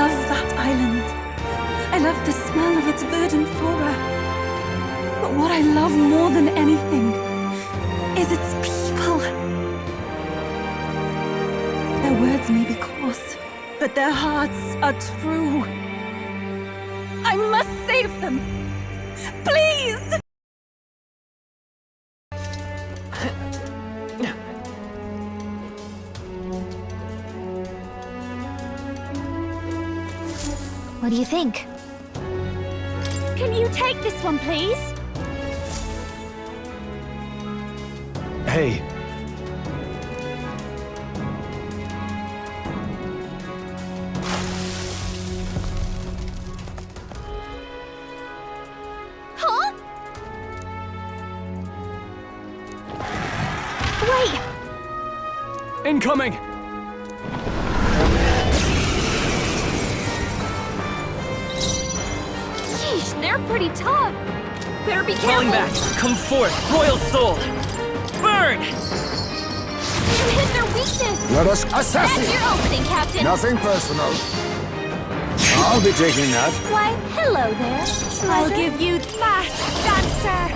love that island. I love the smell of its verdant flora. But what I love more than anything is its people. Their words may be coarse, but their hearts are true. I must save them. Please! What do you think? Can you take this one, please? Hey, Huh? Wait! incoming! Yeesh, they're pretty tough. Better be careful. Falling back. Come forth, royal soul. Burn! You hit their weakness. Let us assess That's it! your opening, Captain. Nothing personal. I'll be taking that. Why, hello there. I'll give you Mask Dancer.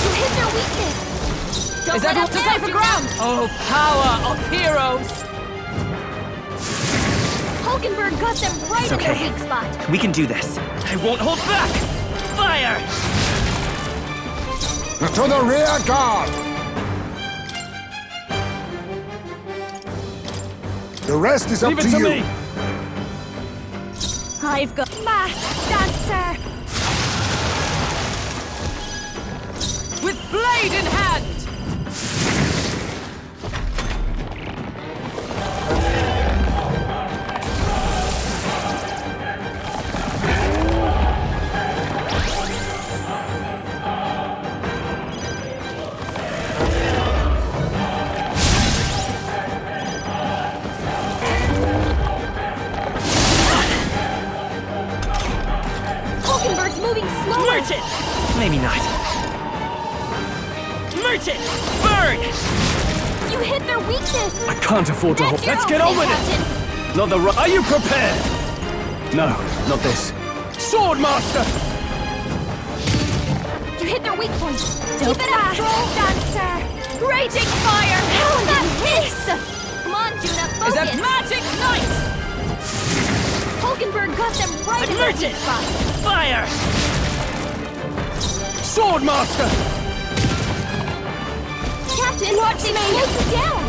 You hit their weakness. Don't Is let everyone up to now, safer do ground? not. Oh, power of heroes! Hulkenberg got them right It's in their okay. weak spot. We can do this. I won't hold back! Fire! To the rear guard! The rest is up Leave it to to you. me! I've got Mask Dancer. With blade in hand! Hulkenberg's moving slower. Merchant! Maybe not. Merchant! Burn! You hit their weakness. I can't afford to That's hold. your Let's get on with opening, it! Captain. Not the right. Are you prepared? No, not this. Swordmaster! You hit their weak point. Keep it up, Troll Dancer. Raging fire. How did that miss? Come on, Juna, focus. Is that magic knight? Hulkenberg got them right in their weak Merchant! spot. Fire! Swordmaster! Captain, watch me. Slow you down.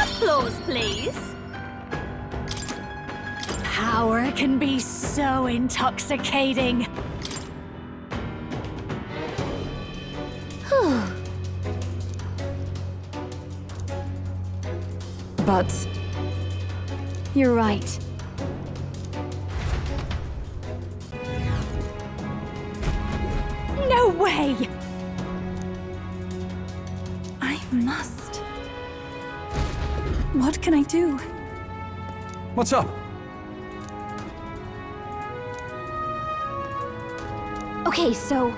Applause, please. Power can be so intoxicating. But you're right. No way! I must. What can I do? What's up? Okay, so...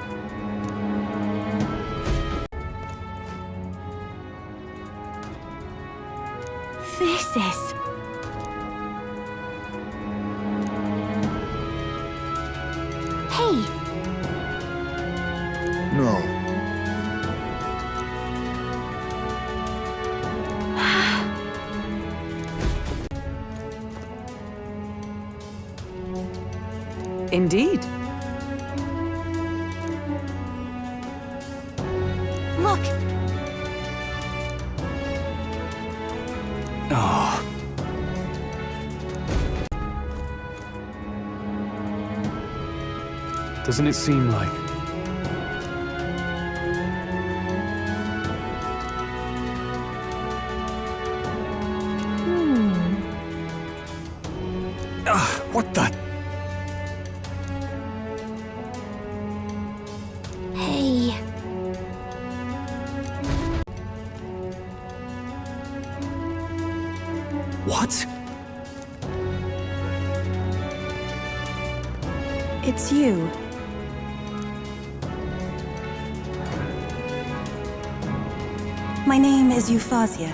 This is... Hey, No. Indeed. look. Oh. Doesn't it seem like... what the... Hey. What? It's you. My name is Euphrasia.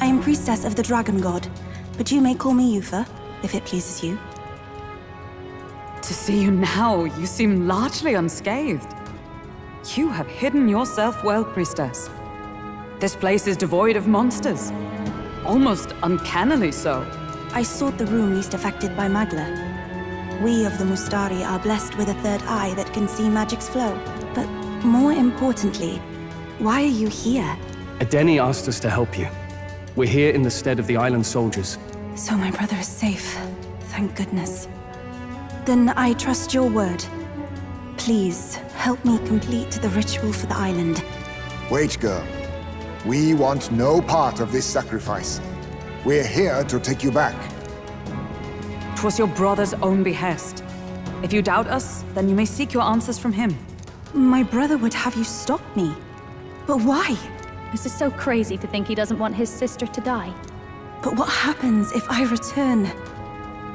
I am priestess of the dragon god, but you may call me Eupha, if it pleases you. To see you now, you seem largely unscathed. You have hidden yourself well, priestess. This place is devoid of monsters. Almost uncannily so. I sought the room least affected by Magla. We of the Mustari are blessed with a third eye that can see magic's flow. But more importantly, why are you here? Adeni asked us to help you. We're here in the stead of the island soldiers. So my brother is safe. Thank goodness. Then I trust your word. Please, help me complete the ritual for the island. Wait, girl. We want no part of this sacrifice. We're here to take you back. 'Twas your brother's own behest. If you doubt us, then you may seek your answers from him. My brother would have you stop me. But why? This is so crazy to think he doesn't want his sister to die. But what happens if I return?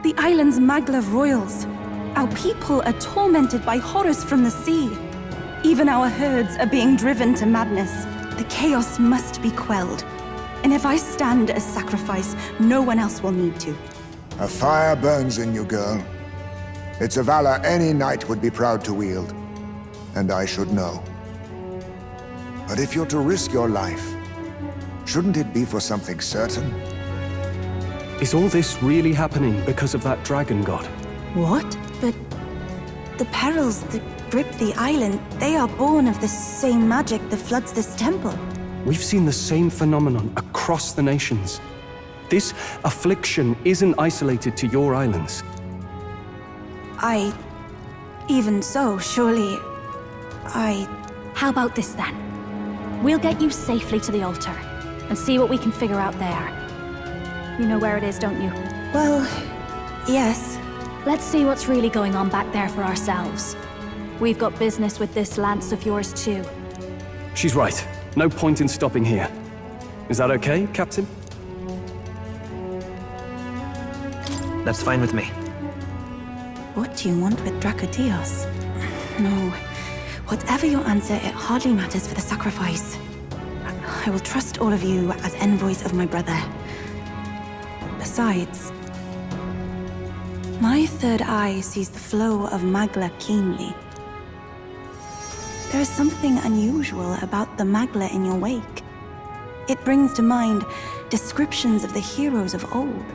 The island's Magla royals. Our people are tormented by horrors from the sea. Even our herds are being driven to madness. The chaos must be quelled. And if I stand as sacrifice, no one else will need to. A fire burns in you, girl. It's a valor any knight would be proud to wield. And I should know. But if you're to risk your life, shouldn't it be for something certain? Is all this really happening because of that dragon god? What? But the perils that grip the island, they are born of the same magic that floods this temple. We've seen the same phenomenon across the nations. This affliction isn't isolated to your islands. Even so, surely... How about this then? We'll get you safely to the altar, and see what we can figure out there. You know where it is, don't you? Well, yes. Let's see what's really going on back there for ourselves. We've got business with this lance of yours too. She's right. No point in stopping here. Is that okay, Captain? That's fine with me. What do you want with Dracotios? No. Whatever your answer, it hardly matters for the sacrifice. I will trust all of you as envoys of my brother. Besides, my third eye sees the flow of Magla keenly. There is something unusual about the Magla in your wake. It brings to mind descriptions of the heroes of old.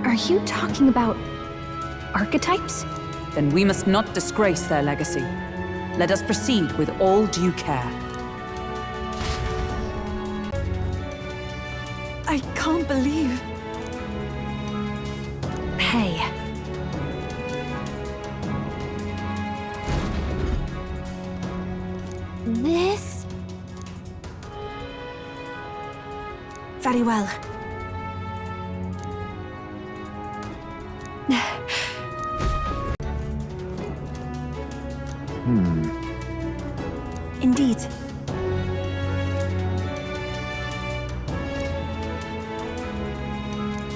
Are you talking about archetypes? Then we must not disgrace their legacy. Let us proceed with all due care. I can't believe... Hey. This? Very well. Indeed.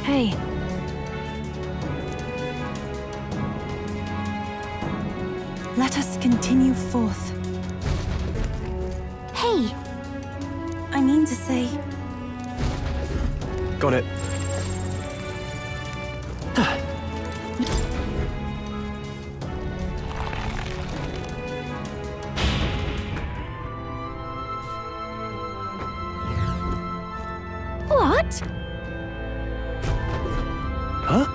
Hey. Let us continue forth. Hey! I mean to say... Got it. What? Huh?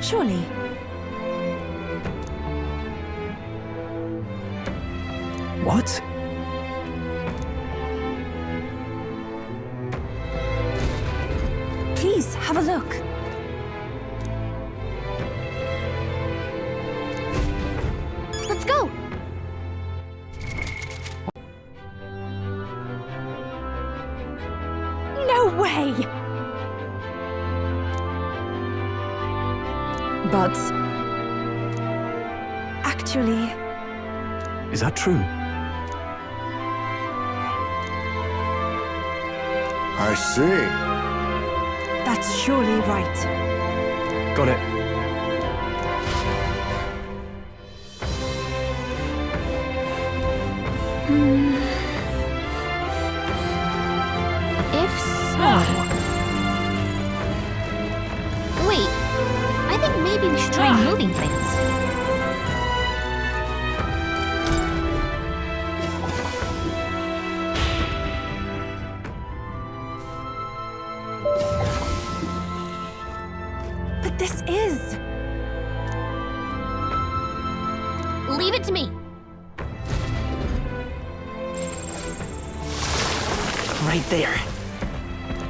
Surely. What? Please, have a look. Let's go! No way! But... Actually... Is that true? I see. That's surely right. Got it. Maybe we should try moving things. But this is... Leave it to me. Right there.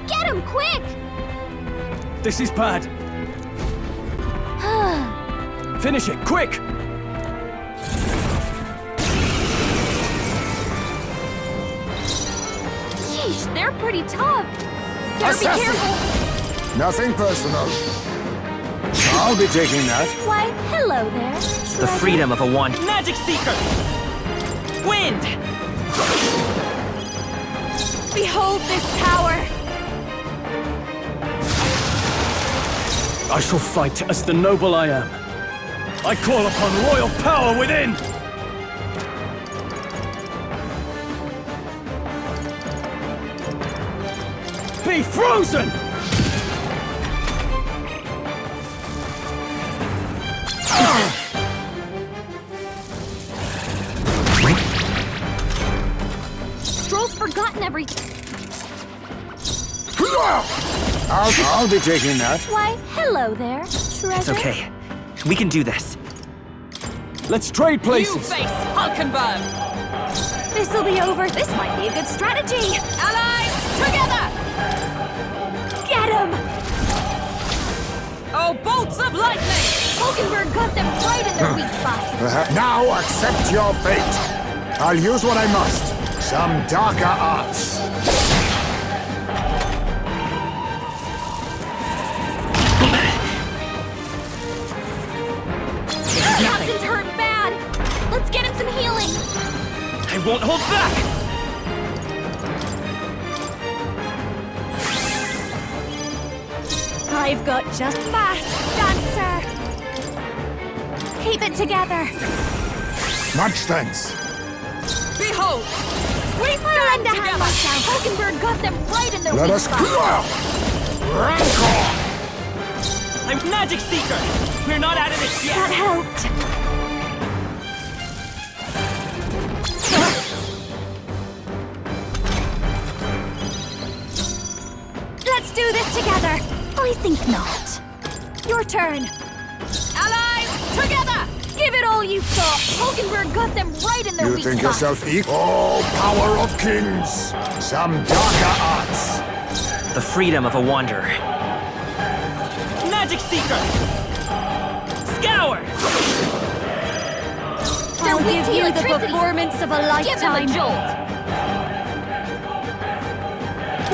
Get him, quick! This is bad. Finish it, quick! Yeesh, they're pretty tough. Better be Assassin! careful. Nothing personal. I'll be taking that. Why, hello there. The freedom of a wand. Magic Seeker! Wind! Behold this power! I shall fight as the noble I am. I call upon royal power within! Be frozen! Stroll's forgotten everything. I'll be taking that. Why, hello there, treasure. It's okay. We can do this. Let's trade You places! face Hulkenberg! This'll be over. This might be a good strategy. Allies, together! Get him! Oh, bolts of lightning! Hulkenberg got them right in their weak spot. Now accept your fate. I'll use what I must. Some darker arts. Captain's hurt bad. Let's get him some healing. I won't hold back! I've got just fast, dancer. Keep it together. Much thanks. Behold! We I'll lend stand a hand together! myself. Hulkenberg got them right in their Let weak us spot. Rancor! I'm Magic Seeker! We're not out of this yet! That helped. Let's do this together. I think not. Your turn. Allies, together! Give it all you've got. Hulkenberg got them right in their You weak think spot. yourself equal? Oh, power of kings! Some darker arts. The freedom of a wanderer. Magic Seeker! Scour! I'll weak give to you the electricity. performance of a Give them a lifetime. jolt.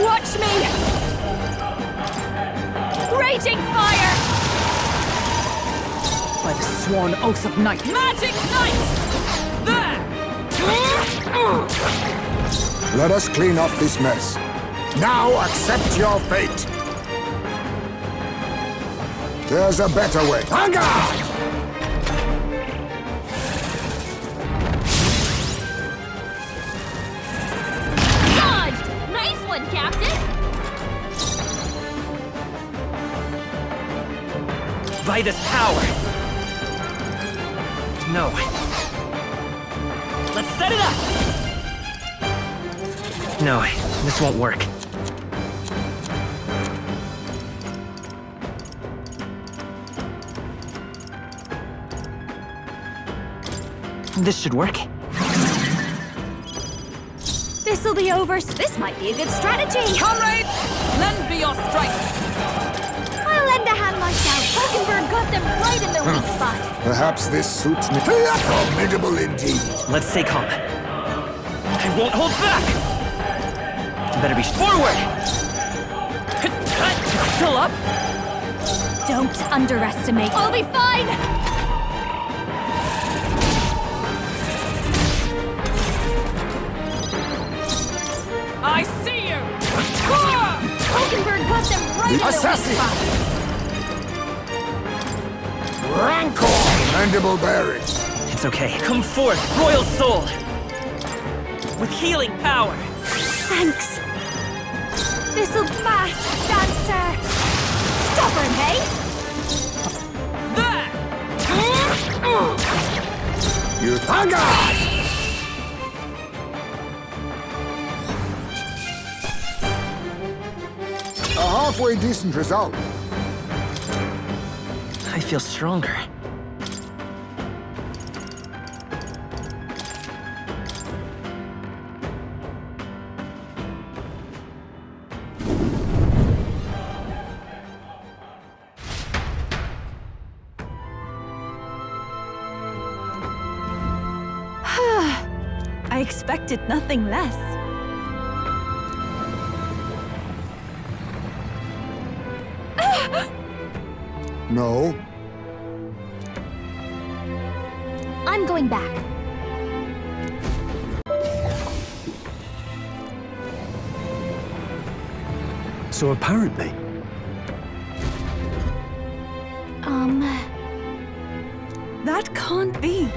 Watch me! Raging fire! By the sworn oath of night. Magic Knight! There! Let us clean up this mess. Now accept your fate. There's a better way. Anga! Dodged! Nice one, Captain. Vitus power. No. Let's set it up! No, this won't work. This should work. This'll be over. This might be a good strategy. Comrades, lend me your strength! I'll lend a hand myself. Hulkenberg got them right in their weak spot. Perhaps this suits me. Formidable indeed. Let's stay calm. I won't hold back! Better be Forward! still up. Don't underestimate. I'll be fine. I see you! Hulkenberg got them right in their weak Assassin! spot. Rancor! Mandible bearing. It's okay. Come forth, Royal Soul! With healing power! Thanks. This'll fast, dancer. Stubborn, hey? There! A halfway decent result. I feel stronger. I expected nothing less. No. I'm going back. So apparently, That can't be.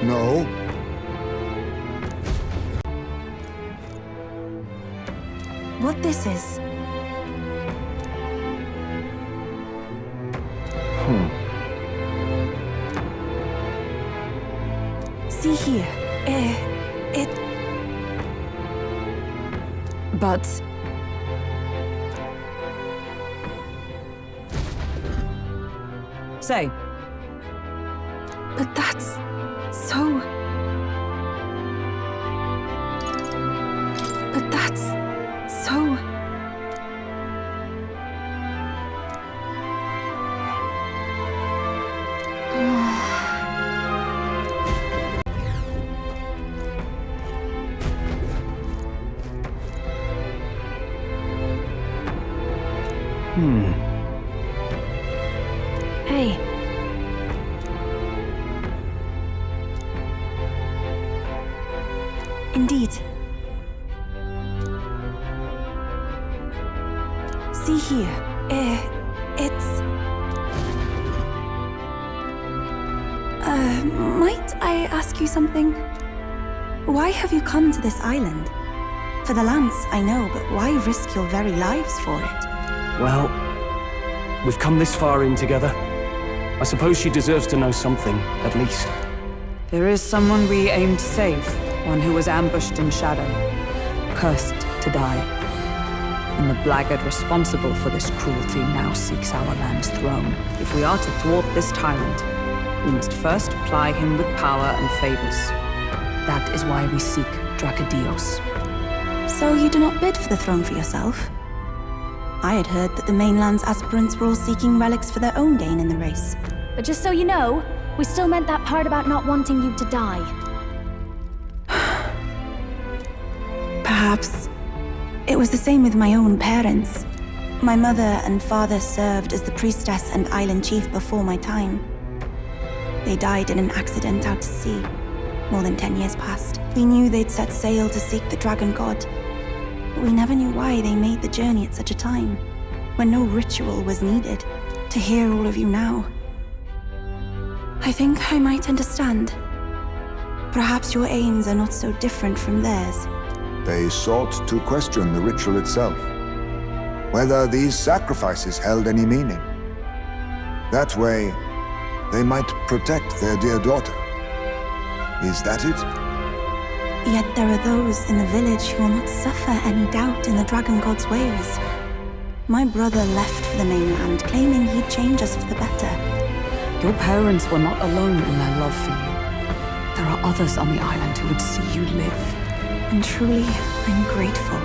No. What this is? See here. It... But say, But that's... so... But that's... so... Hey. Indeed. See here. It's... might I ask you something? Why have you come to this island? For the lance, I know, but why risk your very lives for it? well, we've come this far in together. I suppose she deserves to know something, at least. there is someone we aim to save, one who was ambushed in shadow, cursed to die. And the blackguard responsible for this cruelty now seeks our land's throne. If we are to thwart this tyrant, we must first ply him with power and favors. That is why we seek Dracadios. So you do not bid for the throne for yourself? I had heard that the mainland's aspirants were all seeking relics for their own gain in the race. But just so you know, we still meant that part about not wanting you to die. Perhaps. It was the same with my own parents. My mother and father served as the priestess and island chief before my time. They died in an accident out to sea. More than 10 years past. We knew they'd set sail to seek the dragon god. But we never knew why they made the journey at such a time, when no ritual was needed. To hear all of you now, I think I might understand. Perhaps your aims are not so different from theirs. They sought to question the ritual itself, whether these sacrifices held any meaning. That way, they might protect their dear daughter. Is that it? Yet there are those in the village who will not suffer any doubt in the dragon god's ways. My brother left for the mainland, claiming he'd change us for the better. Your parents were not alone in their love for you. There are others on the island who would see you live. And truly, I'm grateful.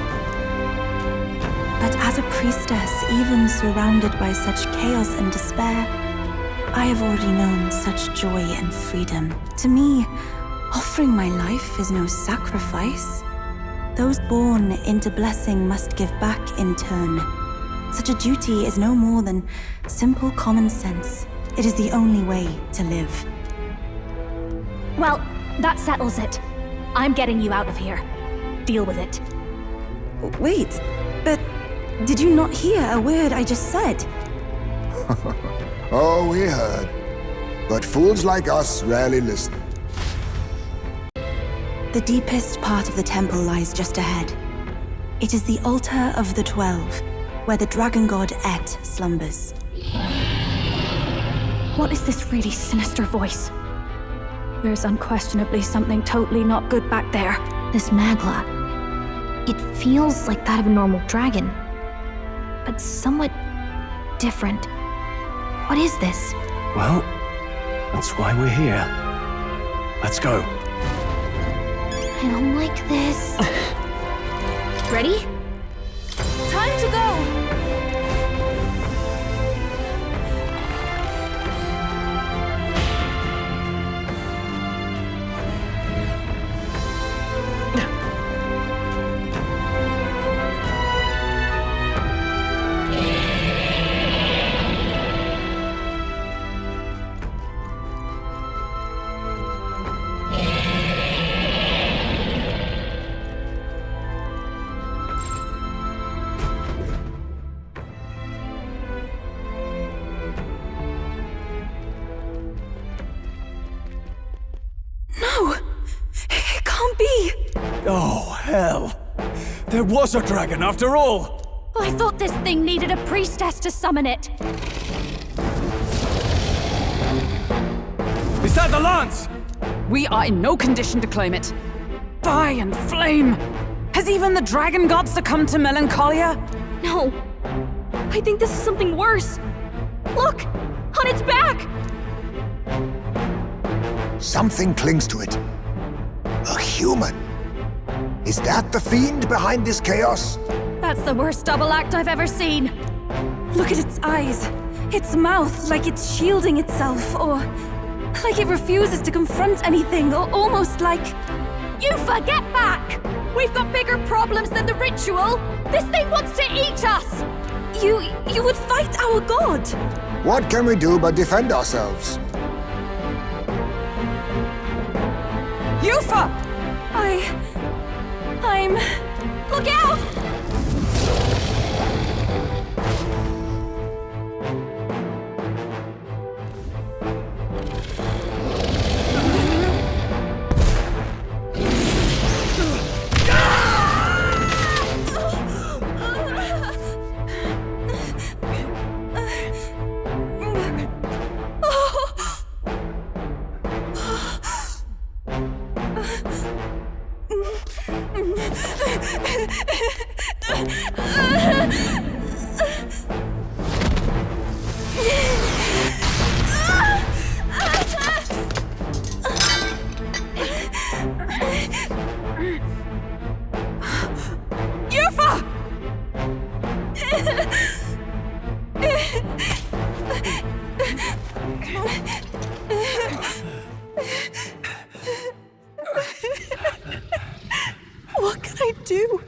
But as a priestess, even surrounded by such chaos and despair, I have already known such joy and freedom. To me, offering my life is no sacrifice. Those born into blessing must give back in turn. Such a duty is no more than simple common sense. It is the only way to live. Well, that settles it. I'm getting you out of here. Deal with it. Wait, but did you not hear a word I just said? Oh, we heard. But fools like us rarely listen. The deepest part of the temple lies just ahead. It is the altar of the 12. where the dragon god Et slumbers. What is this really sinister voice? There's unquestionably something totally not good back there. This Magla. It feels like that of a normal dragon, but somewhat different. What is this? Well, that's why we're here. Let's go. I don't like this. Ready? Time to go! Oh, hell. There was a dragon after all! I thought this thing needed a priestess to summon it. Is that the lance? We are in no condition to claim it. Fire and flame! Has even the dragon god succumbed to melancholia? No. I think this is something worse. Look! On its back! Something clings to it. A human. Is that the fiend behind this chaos? That's the worst double act I've ever seen. Look at its eyes, its mouth, like it's shielding itself, or like it refuses to confront anything, or almost like... You forget back! We've got bigger problems than the ritual! This thing wants to eat us! You would fight our god! What can we do but defend ourselves? Yufa! I'm... Look out! What can I do?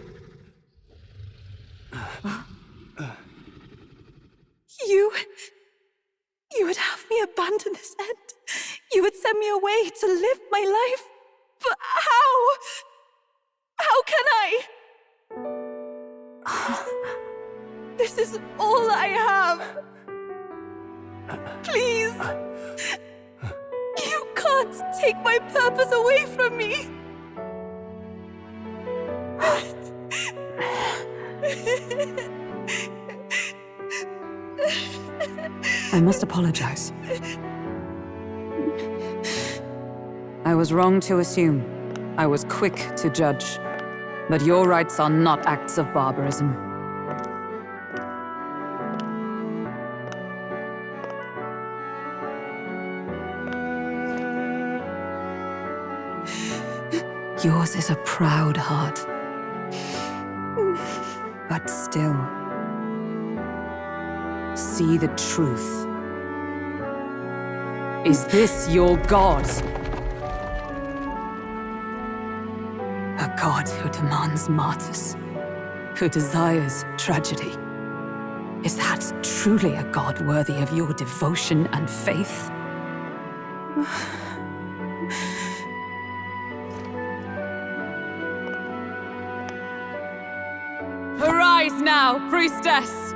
You would have me abandon this end. You would send me away to live my life. But how? How can I? This is all I have. Please. You can't take my purpose away from me. I must apologize. I was wrong to assume. I was quick to judge. But your rites are not acts of barbarism. Yours is a proud heart. But still, see the truth. Is this your god? A god who demands martyrs, who desires tragedy. Is that truly a god worthy of your devotion and faith? Arise now, priestess!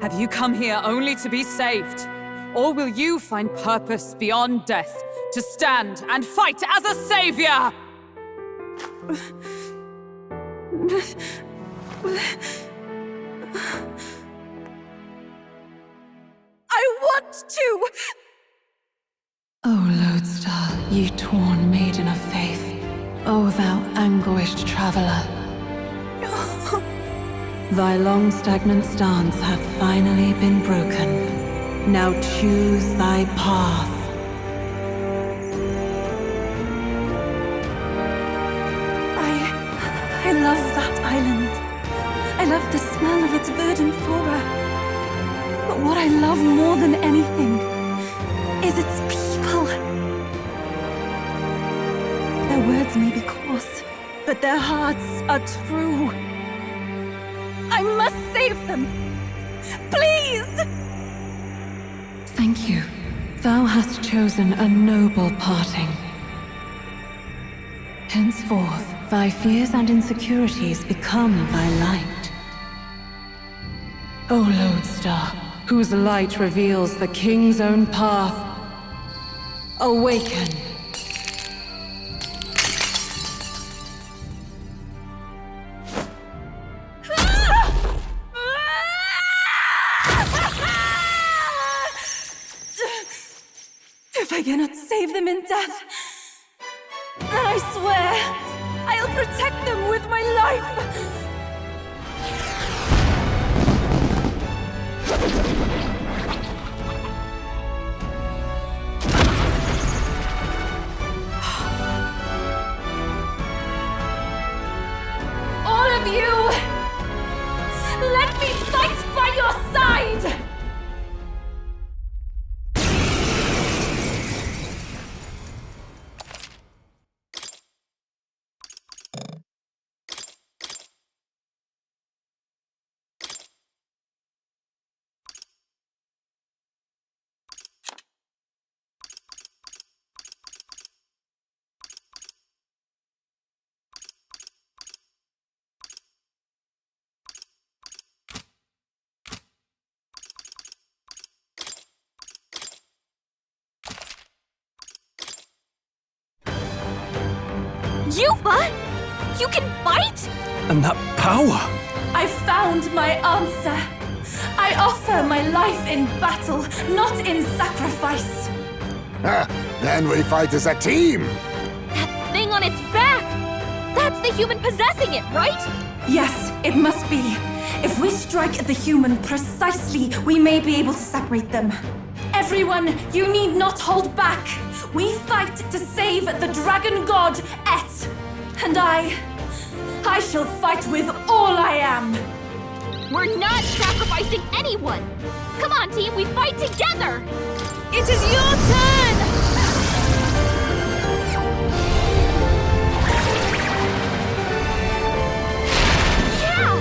Have you come here only to be saved? Or will you find purpose beyond death, to stand and fight as a savior? torn maiden of faith, O thou anguished traveler. Thy long stagnant stance hath finally been broken. Now choose thy path. I love that island. I love the smell of its verdant flora. But what I love more than anything is its people. Their words may be coarse, but their hearts are true. I must save them. Please! Thank you. Thou hast chosen a noble parting. Henceforth, thy fears and insecurities become thy light. O lodestar, whose light reveals the king's own path, awaken. If I cannot save them in death, then I swear I'll protect them with my life! All of you! Let me fight by your side! Yuva! You can bite? And that power! I found my answer. I offer my life in battle, not in sacrifice. Then we fight as a team! That thing on its back! That's the human possessing it, right? Yes, it must be. If we strike at the human precisely, we may be able to separate them. Everyone, you need not hold back. We fight to save the dragon god, Et. And I shall fight with all I am. We're not sacrificing anyone! Come on, team, we fight together! It is your turn! Yeah!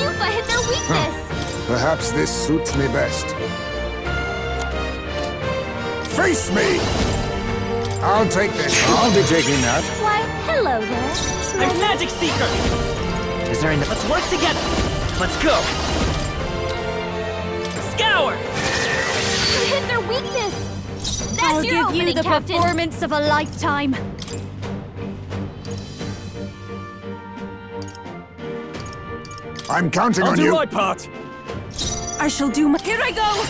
Yuva hit their weakness! Perhaps this suits me best. Face me! I'll take this. I'll be taking that. Why, hello there. I'm Magic Seeker! Is there enough? Let's work together! Let's go! Scour! You hit their weakness! That's I'll your give you opening, the Captain. performance of a lifetime. I'm counting I'll on do you. my part. I shall do my... Here I go!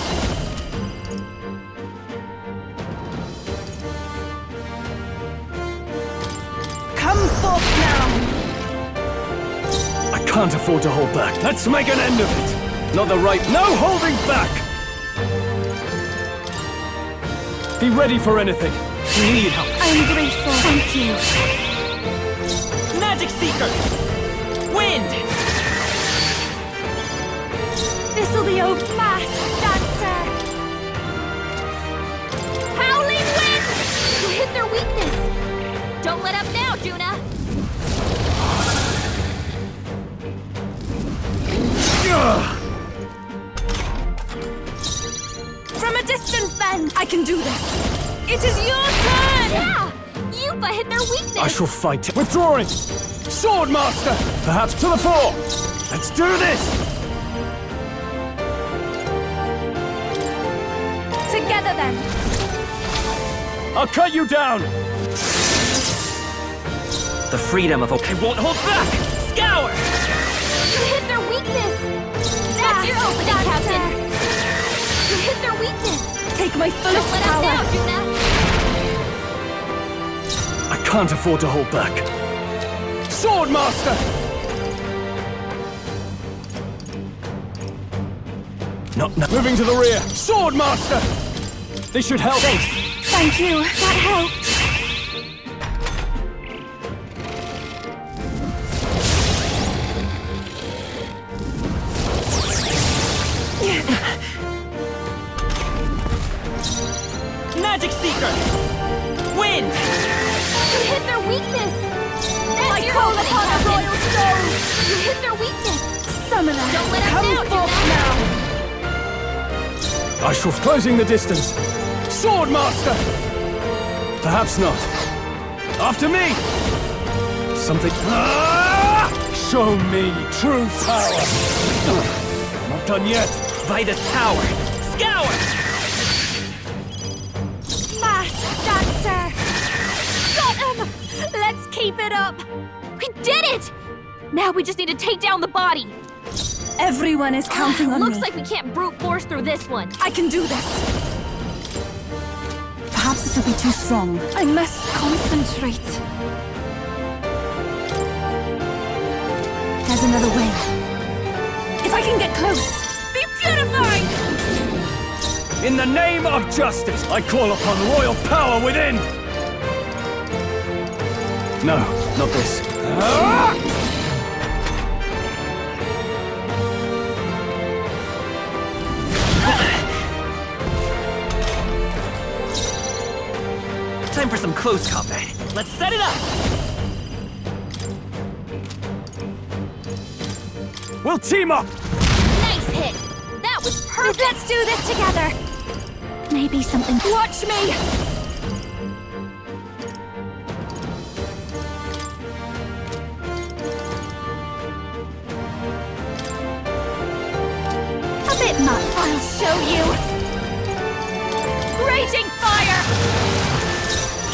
Come forth now! I can't afford to hold back. Let's make an end of it. Not the right... No holding back! Be ready for anything. We need help. I'm grateful. Thank you. Magic Seeker! Wind! This'll be a fast dancer! Howling wind! You hit their weakness! Don't let up now, Juna! From a distance, then! I can do this! It is your turn! Yeah! Yuva hit their weakness! I shall fight. Withdrawing! Swordmaster! Perhaps to the fore! Let's do this! Together, then! I'll cut you down! The freedom of I won't hold back! Scour! You hit their weakness! That's your opening, Captain! You hit their weakness! Take my Don't fullest let up power! now, Juna! can't afford to hold back. Swordmaster! Not now. Moving to the rear. Swordmaster! This should help. Thanks. Thank you. That helped. Magic Seeker! Wind! You hit their weakness! I call upon a royal soul! You hit their weakness! Summoner, Don't let us come down, forth you now! I shall closing the distance. Swordmaster! Perhaps not. After me! Something... Ah! Show me true power! Not done yet. Vitus power! Scour! Fast dancer! Got him! Let's keep it up! We did it! Now we just need to take down the body. Everyone is counting on Looks me. like we can't brute force through this one. I can do this. Perhaps this will be too strong. I must concentrate. There's another way. If I can get close. Be purified! In the name of justice, I call upon royal power within! No, not this. Ah! Time for some close combat. Let's set it up! We'll team up! Nice hit! That was perfect! Let's do this together! Maybe something... Watch me! A bit much. I'll show you! Raging fire!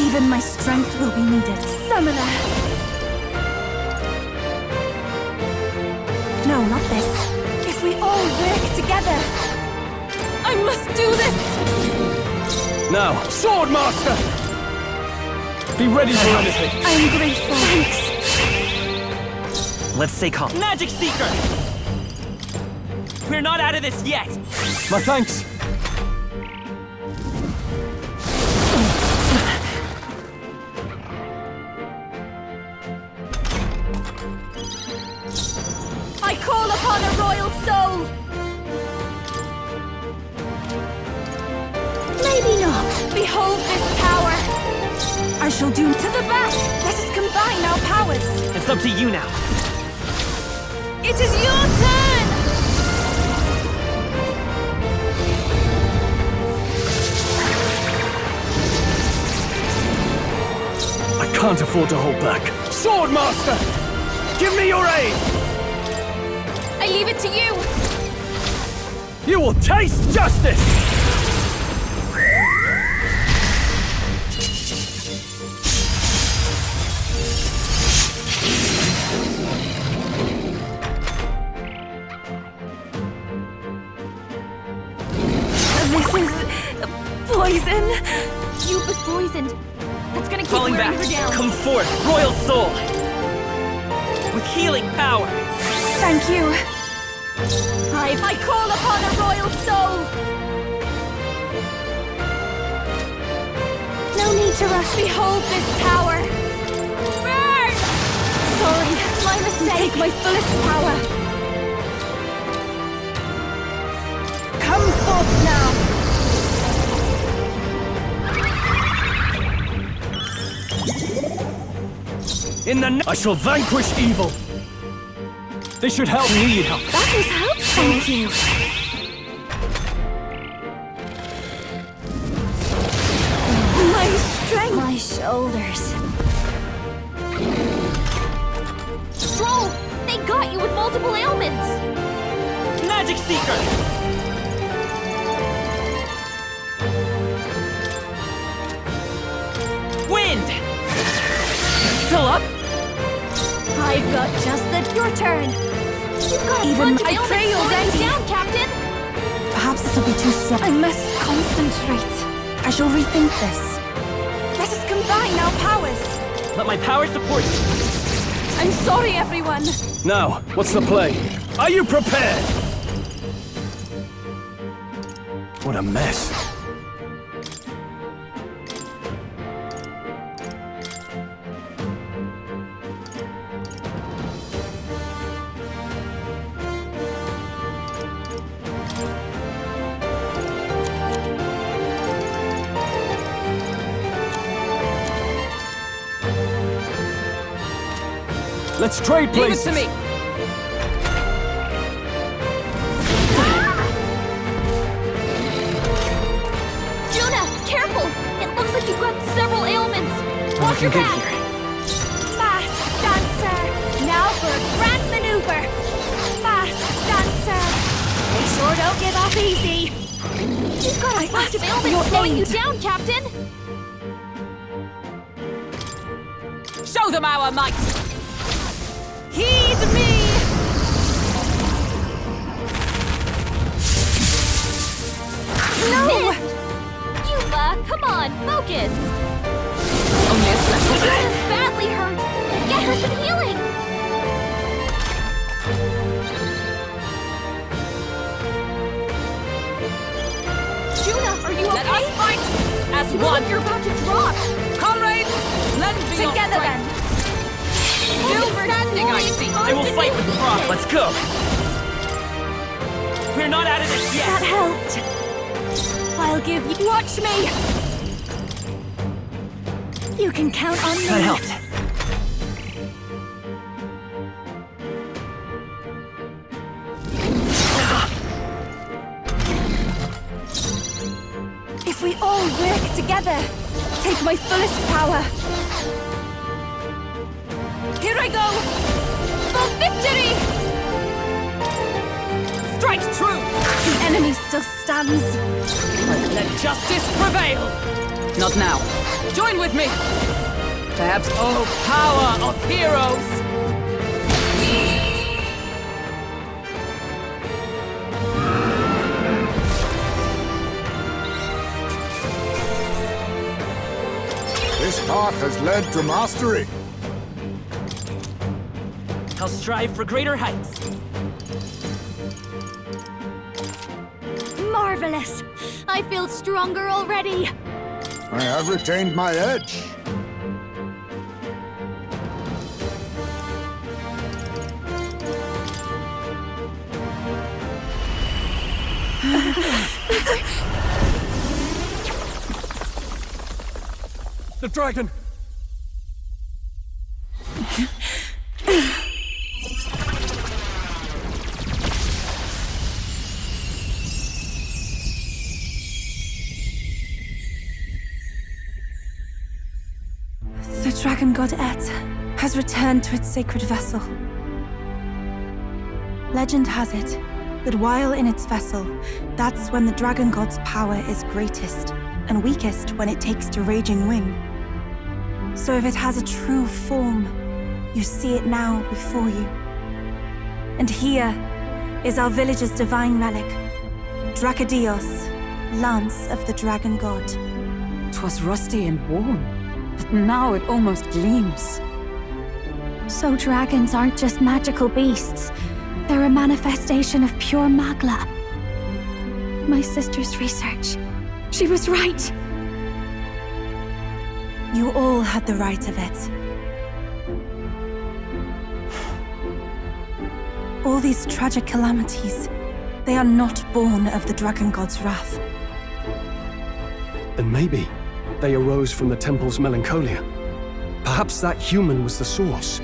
Even my strength will be needed. Summoner! No, not this. If we all work together, I must do this! Now, Swordmaster! Be ready for anything. I am grateful. Thanks. Let's stay calm. Magic Seeker! We're not out of this yet! My thanks. I call upon a royal soul! Maybe not. Behold this power! I shall do to the back! Let us combine our powers! It's up to you now. It is your turn! I can't afford to hold back. Swordmaster! Give me your aid! I leave it to you! You will taste justice! This is... poison? Cube was poisoned. That's gonna keep Falling wearing back. her down. Come forth, Royal Soul! With healing power! Thank you. I call upon a royal soul! No need to rush. Behold this power! Burn! Sorry, my mistake. Take my fullest power. Come forth now. In the I shall vanquish evil. This should help. Need help. That is helpful. Thank you. My strength. My shoulders. Stroll! They got you with multiple ailments! Magic Seeker! Wind! Still up? I've got just your turn. You've got a Even bunch of I ailments pray slowing already. you down, Captain! Perhaps this will be too strong. I must concentrate. I shall rethink this. Let us combine our powers. Let my power support you. I'm sorry, everyone. Now, what's the play? Are you prepared? What a mess. Let's trade places. Leave it to me. Juna, careful! It looks like you've got several ailments. Watch your Looking good back. here. Fast dancer! Now for a grand maneuver! Fast dancer! They sure don't give up easy! You've got a bunch of ailments slowing you down, Captain! Show them our might! Heed me! No! Yuba, come on, focus! Only a special Yuna's badly hurt! Get her some healing! Juna, are you Let okay? us fight as You look one! like you're about to drop! Comrades, lend me your Together strength. then! Still standing, I see! I will fight with the frog. Let's go. We're not out of this yet. That helped. I'll give you. Watch me! You can count on me. That helped. If we all work together, take my fullest power. Here I go! For victory! Strike true! The enemy still stands. Let justice prevail! Not now. Join with me! Perhaps, oh, power of heroes! This path has led to mastery. I'll strive for greater heights. Marvelous! I feel stronger already. I have retained my edge. The dragon! The dragon god Et has returned to its sacred vessel. Legend has it that while in its vessel, that's when the dragon god's power is greatest, and weakest when it takes to raging wing. So if it has a true form, you see it now before you. And here is our village's divine relic, Dracodios, Lance of the Dragon God. 'Twas rusty and worn, but now it almost gleams. So dragons aren't just magical beasts. They're a manifestation of pure Magla. My sister's research. She was right. You all had the right of it. All these tragic calamities, they are not born of the Dragon God's wrath. Then maybe they arose from the temple's melancholia. Perhaps that human was the source.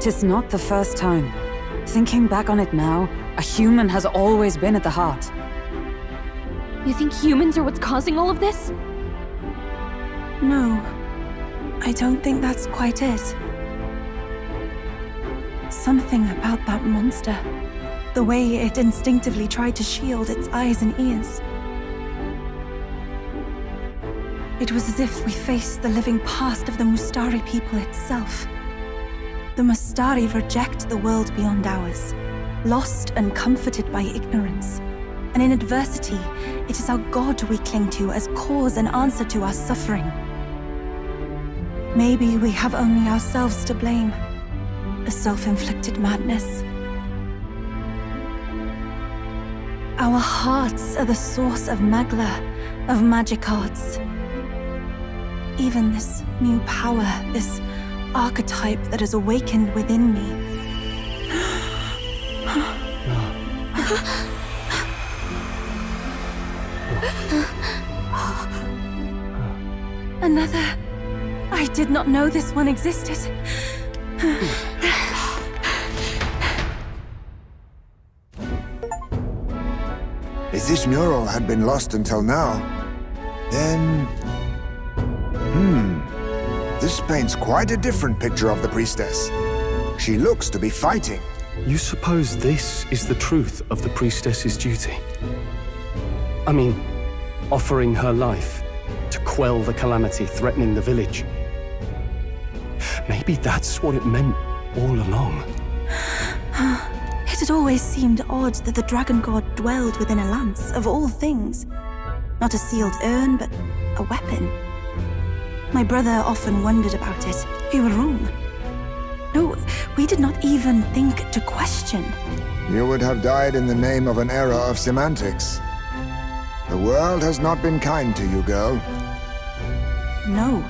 'Tis not the first time. Thinking back on it now, a human has always been at the heart. You think humans are what's causing all of this? No, I don't think that's quite it. Something about that monster. The way it instinctively tried to shield its eyes and ears. It was as if we faced the living past of the Mustari people itself. The Mustari reject the world beyond ours, lost and comforted by ignorance. And in adversity, it is our God we cling to as cause and answer to our suffering. Maybe we have only ourselves to blame. A self-inflicted madness. Our hearts are the source of Magla, of magic arts. Even this new power, this archetype that has awakened within me. Another. I did not know this one existed. If this mural had been lost until now, then... This paints quite a different picture of the priestess. She looks to be fighting. You suppose this is the truth of the priestess's duty? I mean, offering her life to quell the calamity threatening the village. Maybe that's what it meant all along. It had always seemed odd that the dragon god dwelled within a lance, of all things. Not a sealed urn, but a weapon. My brother often wondered about it. We were wrong. No, we did not even think to question. You would have died in the name of an era of semantics. The world has not been kind to you, girl. No.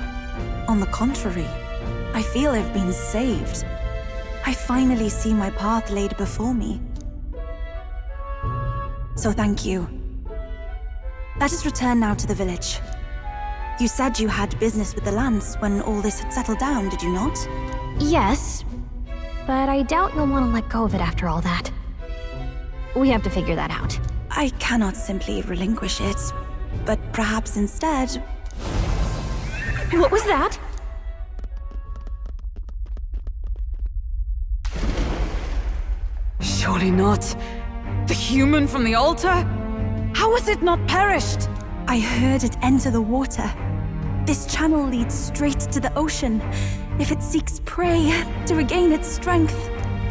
On the contrary, I feel I've been saved. I finally see my path laid before me. So thank you. Let us return now to the village. You said you had business with the lance when all this had settled down, did you not? Yes, but I doubt you'll want to let go of it after all that. We have to figure that out. I cannot simply relinquish it, but perhaps instead... What was that? Surely not. The human from the altar? How has it not perished? I heard it enter the water. This channel leads straight to the ocean. If it seeks prey to regain its strength...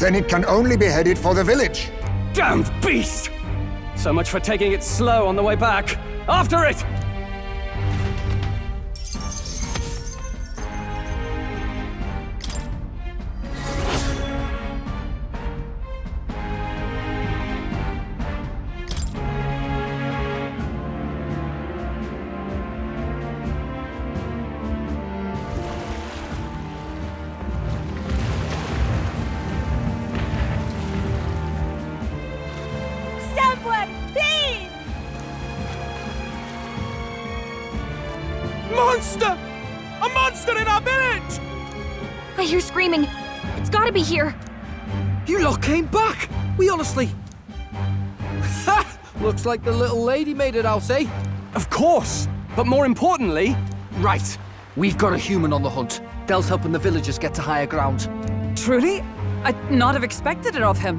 Then it can only be headed for the village. Damned beast! So much for taking it slow on the way back. After it! Monster! A monster in our village! I hear screaming. It's gotta be here. You lot came back! We honestly... Ha! Looks like the little lady made it out, eh? Of course! But more importantly... Right. We've got a human on the hunt. Del's helping the villagers get to higher ground. Truly? I'd not have expected it of him.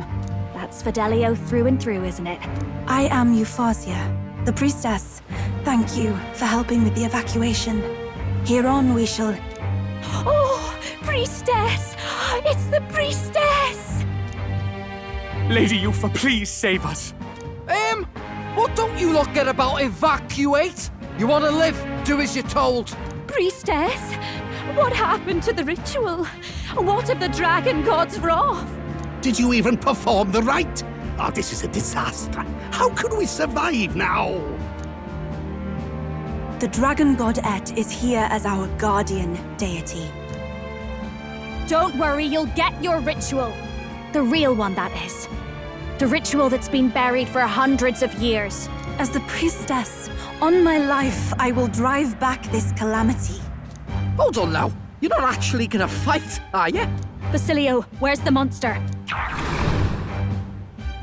That's Fidelio through and through, isn't it? I am Euphasia, the priestess. Thank you for helping with the evacuation. Here on we shall... Oh, priestess! It's the priestess! Lady Eupha, please save us. What don't you lot get about evacuate? You want to live? Do as you're told. Priestess, what happened to the ritual? What of the dragon god's wrath? Did you even perform the rite? Oh, this is a disaster. How can we survive now? The dragon godette is here as our guardian deity. Don't worry, you'll get your ritual. The real one, that is. The ritual that's been buried for hundreds of years. As the priestess, on my life, I will drive back this calamity. Hold on now. You're not actually gonna fight, are you? Basilio, where's the monster?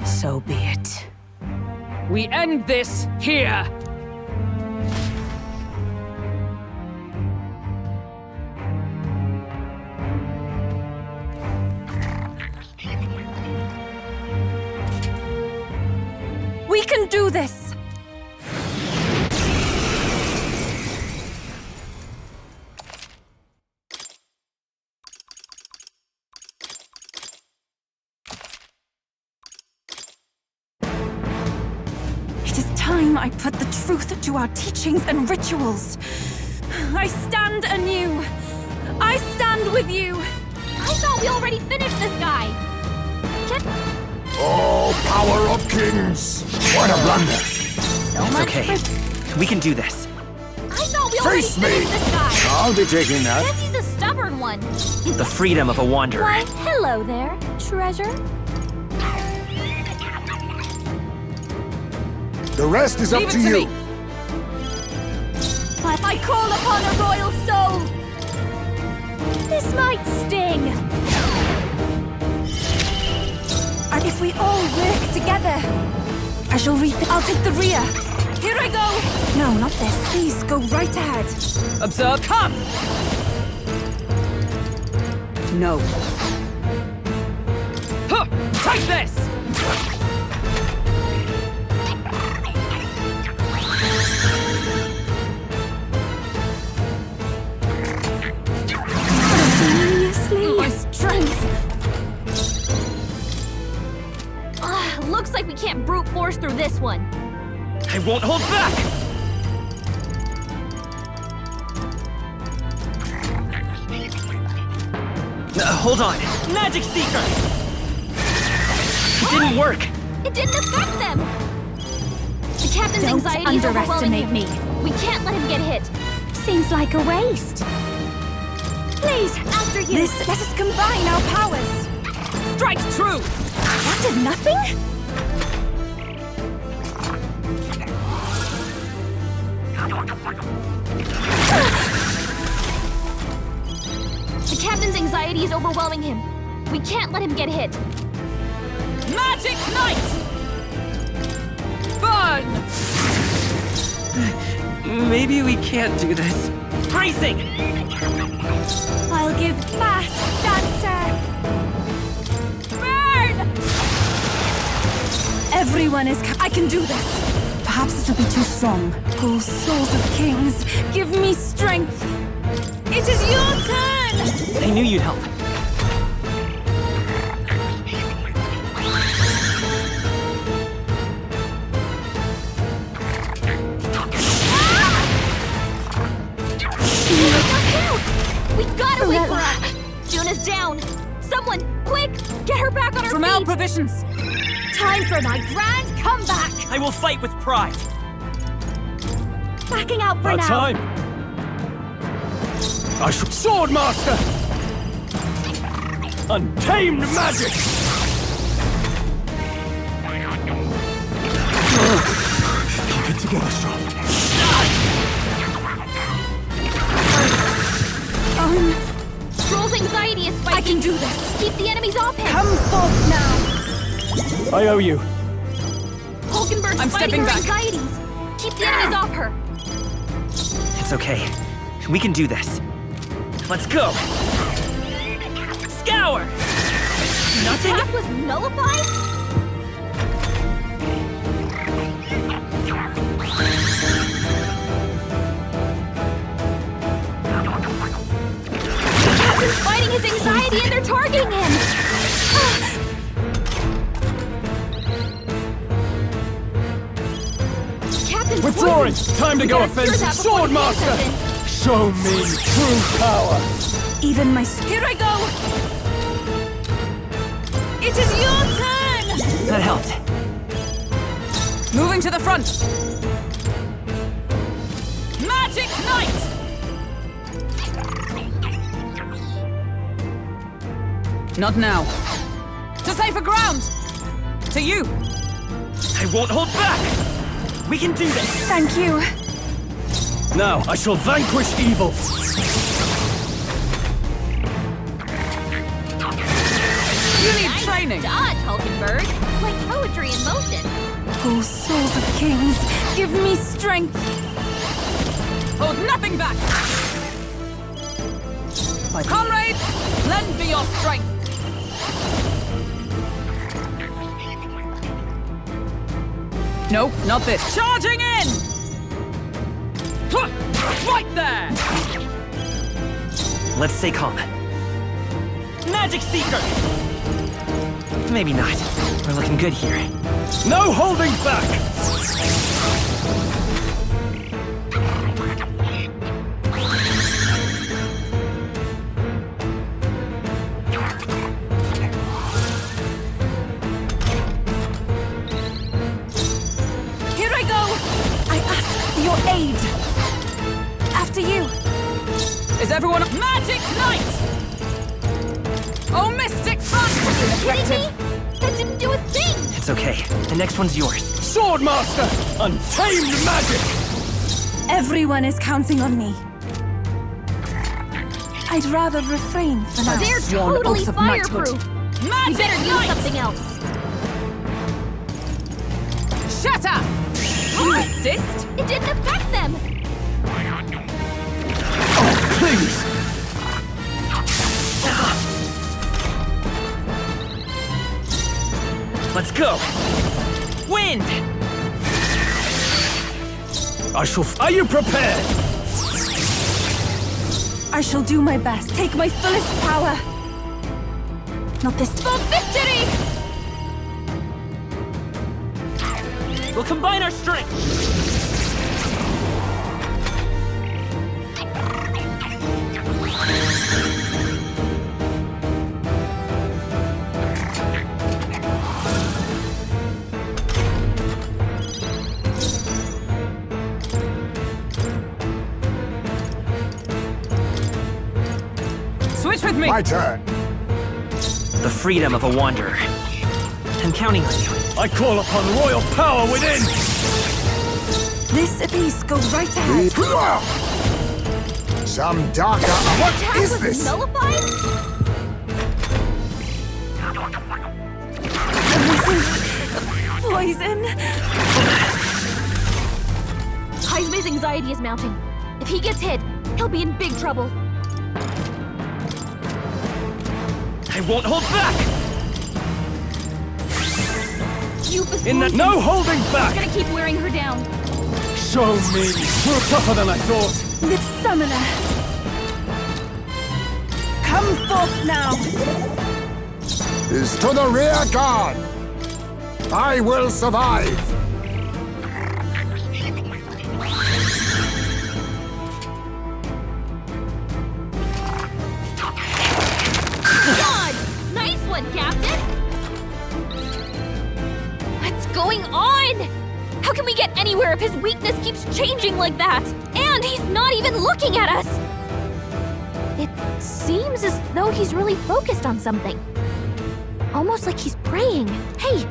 So be it. We end this here! We can do this! It is time I put the truth to our teachings and rituals. I stand anew. I stand with you! I thought we already finished this guy! Oh, power of kings! What a blunder! It's okay. We can do this. I thought we already Face me! finished this guy! I'll be taking that. Guess he's a stubborn one. The freedom of a wanderer. Why, hello there, treasure. The rest is Leave up it to to you. me. I call upon a royal soul. This might sting. And if we all work together, I shall I'll take the rear. Here I go! No, not this. Please, go right ahead. Observe. Come! No. Huh! Take this! Seriously? My strength. Looks like we can't brute force through this one. I won't hold back! Hold on. Magic Seeker! It didn't work! It didn't affect them! The captain's Don't anxiety is overwhelming underestimate him. me. We can't let him get hit. Seems like a waste. Please, after you! Let us combine our powers. Strike true! That did nothing? The captain's anxiety is overwhelming him. We can't let him get hit. Magic Knight! Burn! Maybe we can't do this. Bracing! I'll give fast dancer. Burn! Everyone is. I can do this. Perhaps this will be too strong. Oh, souls of kings, give me strength. It is your turn. I knew you'd help. We gotta wake her up! Juna's down! Someone, quick! Get her back on her From feet! our provisions! Time for my grand comeback! I will fight with pride. Backing out for Our now! time. I should Swordmaster! Untamed magic! Keep it together, strong. Stroll's anxiety is spiking! I can do this. Keep the enemies off him! Come forth now. I owe you. Hulkenberg's I'm fighting stepping her back. anxieties! Keep the enemies off her! It's okay. We can do this. Let's go! Scour! Nothing? Attack was nullified? Captain's fighting his anxiety and they're targeting him! Captain's Withdrawing! poisoned. Time to We go gotta cure offensive! that before the game Swordmaster! sets in. Show me true power! Even my. Here I go. It is your turn. That helped. Moving to the front! Magic Knight! Not now. To safer ground! To you! I won't hold back! We can do this! Thank you. Now I shall vanquish evil! You need training! Dodge, Hulkenberg! Like poetry in motion! Oh, souls of kings, give me strength. Hold nothing back! My comrade, lend me your strength! No, not this. Charging in! Right there! Let's stay calm. Magic Seeker! Maybe not. We're looking good here. No holding back! aid! After you. Is everyone Magic Knight? Oh, Mystic Fun! Are you kidding me? That didn't do a thing! It's okay. The next one's yours. Swordmaster! Untamed magic! Everyone is counting on me. I'd rather refrain for now. They're Sworn totally oath of knighthood. fireproof! You Magic better use Knight! something else! Shatter! You assist? It didn't affect them! Please! Let's go! Wind! Are you prepared? I shall do my best. Take my fullest power. Not this. For victory! We'll combine our strength. Switch with me! My turn. The freedom of a wanderer. I'm counting on you. I call upon royal power within! This piece goes right ahead. Some darker. What Attack is was this? nullified? Poison. Heisme's anxiety is mounting. If he gets hit, he'll be in big trouble. I won't hold back! No holding He's back! gonna keep wearing her down. Show me! You're tougher than I thought! The summoner. Come forth now. Is to the rear guard. I will survive. God! Nice one, Captain! What's going on? How can we get anywhere if his weakness keeps changing like that? And he's not even looking at us! It seems as though he's really focused on something. Almost like he's praying. Hey,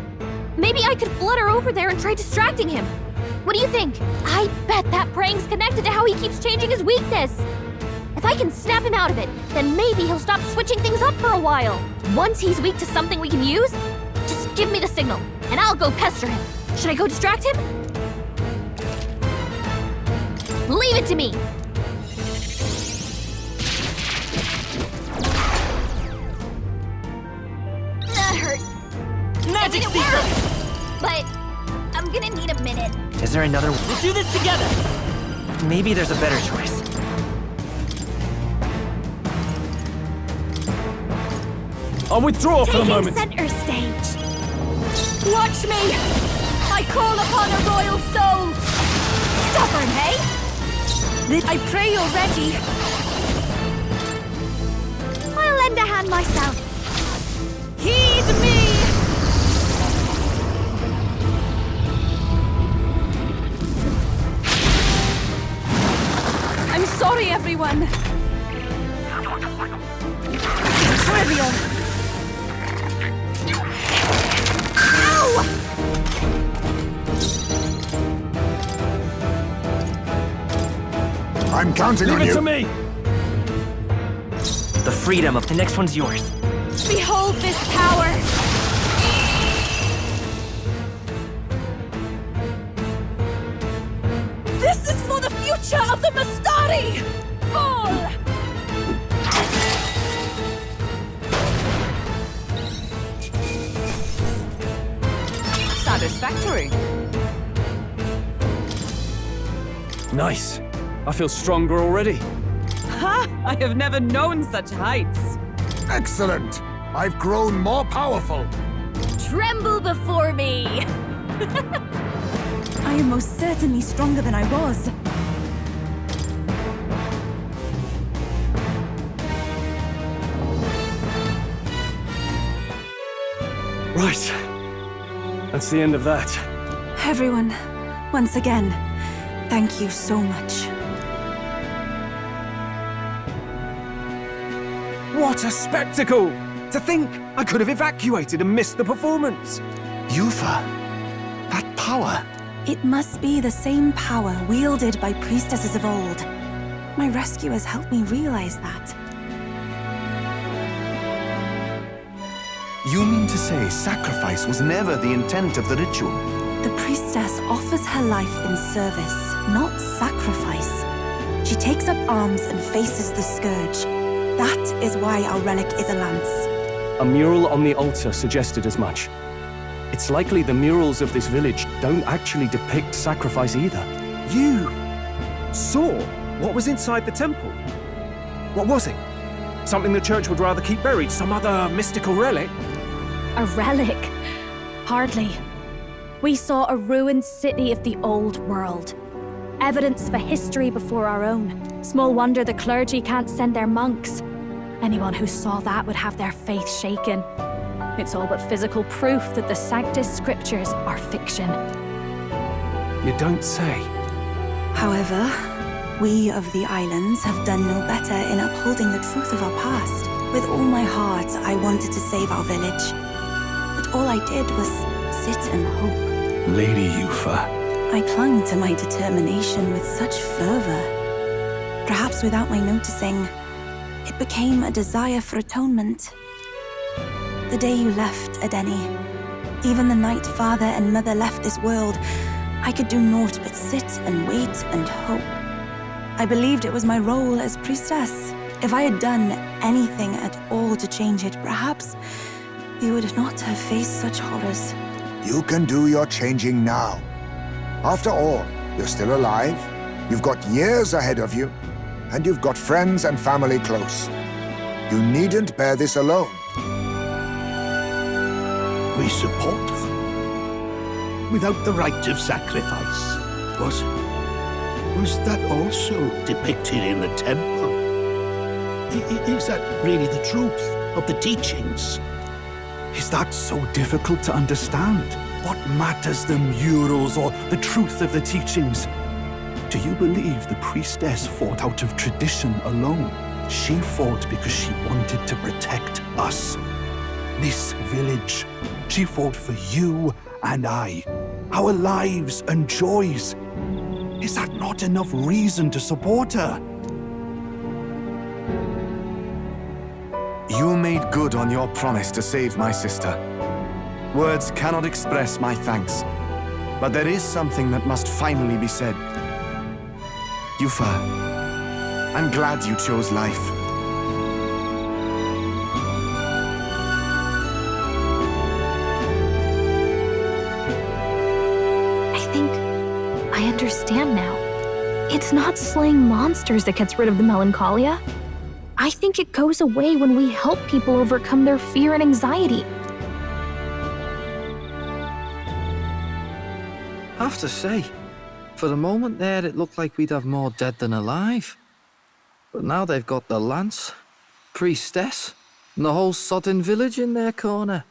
maybe I could flutter over there and try distracting him. What do you think? I bet that praying's connected to how he keeps changing his weakness. If I can snap him out of it, then maybe he'll stop switching things up for a while. Once he's weak to something we can use, just give me the signal, and I'll go pester him. Should I go distract him? Leave it to me! That hurt. Magic It Seeker! worked! But I'm gonna need a minute. Is there another one? We'll do this together! Maybe there's a better choice. I'll withdraw for a Taking moment. center stage. Watch me. I call upon a royal soul. Stubborn, hey? I pray you're ready. I'll lend a hand myself. Heed me. I'm sorry, everyone. Trivial. I'm counting Leave on it you. to me! The freedom of the next one's yours. Behold this power. This is for the future of the Mastari. Fall. Satisfactory. Nice. I feel stronger already. Ha! I have never known such heights. Excellent. I've grown more powerful. Tremble before me! I am most certainly stronger than I was. Right. That's the end of that. Everyone, once again, Thank you so much. What a spectacle! To think I could have evacuated and missed the performance. Yufa, that power. It must be the same power wielded by priestesses of old. My rescuers helped me realize that. You mean to say sacrifice was never the intent of the ritual? The priestess offers her life in service, not sacrifice. She takes up arms and faces the scourge. That is why our relic is a lance. A mural on the altar suggested as much. It's likely the murals of this village don't actually depict sacrifice either. You saw what was inside the temple? What was it? Something the church would rather keep buried? Some other mystical relic? A relic? Hardly. We saw a ruined city of the old world. Evidence for history before our own. Small wonder the clergy can't send their monks. Anyone who saw that would have their faith shaken. It's all but physical proof that the Sanctus Scriptures are fiction. You don't say. However, we of the islands have done no better in upholding the truth of our past. With all my heart, I wanted to save our village. But all I did was sit and hope. Lady Yufa. I clung to my determination with such fervor. Perhaps without my noticing, it became a desire for atonement. The day you left, Adeni, even the night father and mother left this world, I could do naught but sit and wait and hope. I believed it was my role as priestess. If I had done anything at all to change it, perhaps we would not have faced such horrors. You can do your changing now. After all, you're still alive, you've got years ahead of you, and you've got friends and family close. You needn't bear this alone. We support her. Without the rite of sacrifice. Was that also depicted in the temple? Is that really the truth of the teachings? Is that so difficult to understand? What matters the murals or the truth of the teachings? Do you believe the priestess fought out of tradition alone? She fought because she wanted to protect us. This village. She fought for you and I. Our lives and joys. Is that not enough reason to support her? You made good on your promise to save my sister. Words cannot express my thanks, but there is something that must finally be said. Yufa, I'm glad you chose life. I think I understand now. It's not slaying monsters that gets rid of the melancholia. I think it goes away when we help people overcome their fear and anxiety. I have to say, for the moment there, it looked like we'd have more dead than alive. But now they've got the lance, priestess, and the whole sodden village in their corner.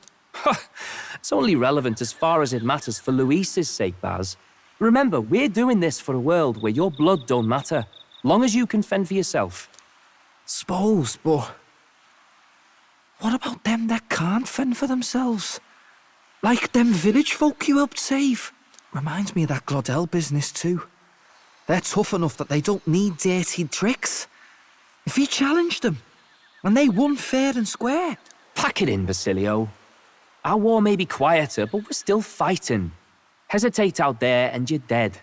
It's only relevant as far as it matters for Luis's sake, Baz. Remember, we're doing this for a world where your blood don't matter, long as you can fend for yourself. Suppose, but what about them that can't fend for themselves? Like them village folk you helped save. Reminds me of that Glodell business too. They're tough enough that they don't need dirty tricks. If you challenged them, and they won fair and square. Pack it in, Basilio. Our war may be quieter, but we're still fighting. Hesitate out there and you're dead.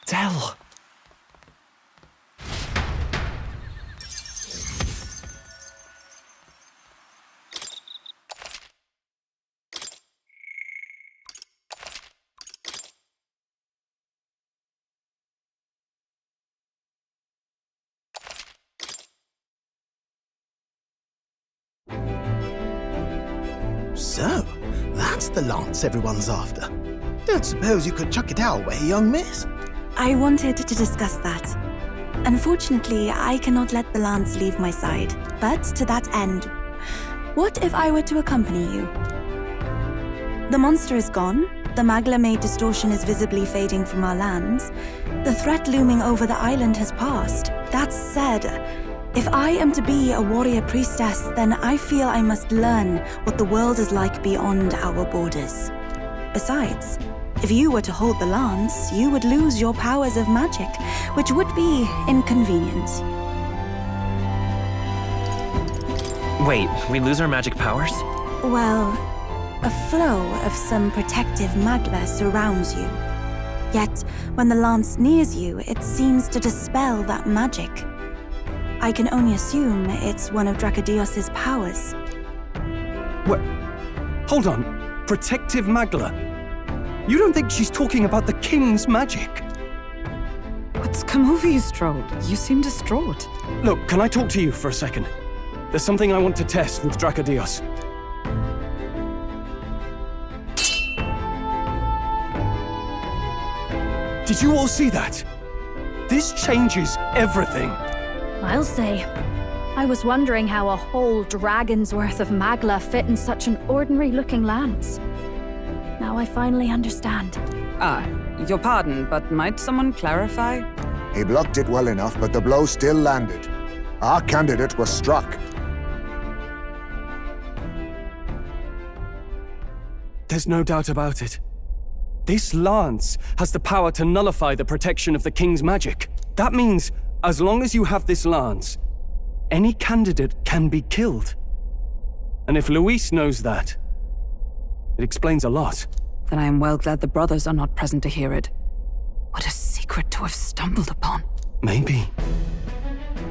Tell. So, that's the lance everyone's after. Don't suppose you could chuck it our way, young miss? I wanted to discuss that. Unfortunately, I cannot let the lance leave my side. But to that end, what if I were to accompany you? The monster is gone, the Magla-made distortion is visibly fading from our lands, the threat looming over the island has passed. That said, if I am to be a warrior priestess, then I feel I must learn what the world is like beyond our borders. Besides, if you were to hold the lance, you would lose your powers of magic, which would be inconvenient. Wait, we lose our magic powers? Well, a flow of some protective magla surrounds you. Yet, when the lance nears you, it seems to dispel that magic. I can only assume it's one of Dracodios's powers. What? Hold on. Protective Magla? You don't think she's talking about the king's magic? What's come over you, Stroll? You seem distraught. Look, can I talk to you for a second? There's something I want to test with Dracodios. Did you all see that? This changes everything. I'll say. I was wondering how a whole dragon's worth of magla fit in such an ordinary-looking lance. Now I finally understand. Your pardon, but might someone clarify? He blocked it well enough, but the blow still landed. Our candidate was struck. There's no doubt about it. This lance has the power to nullify the protection of the king's magic. That means, as long as you have this lance, any candidate can be killed. And if Luis knows that, it explains a lot. Then I am well glad the brothers are not present to hear it. What a secret to have stumbled upon. Maybe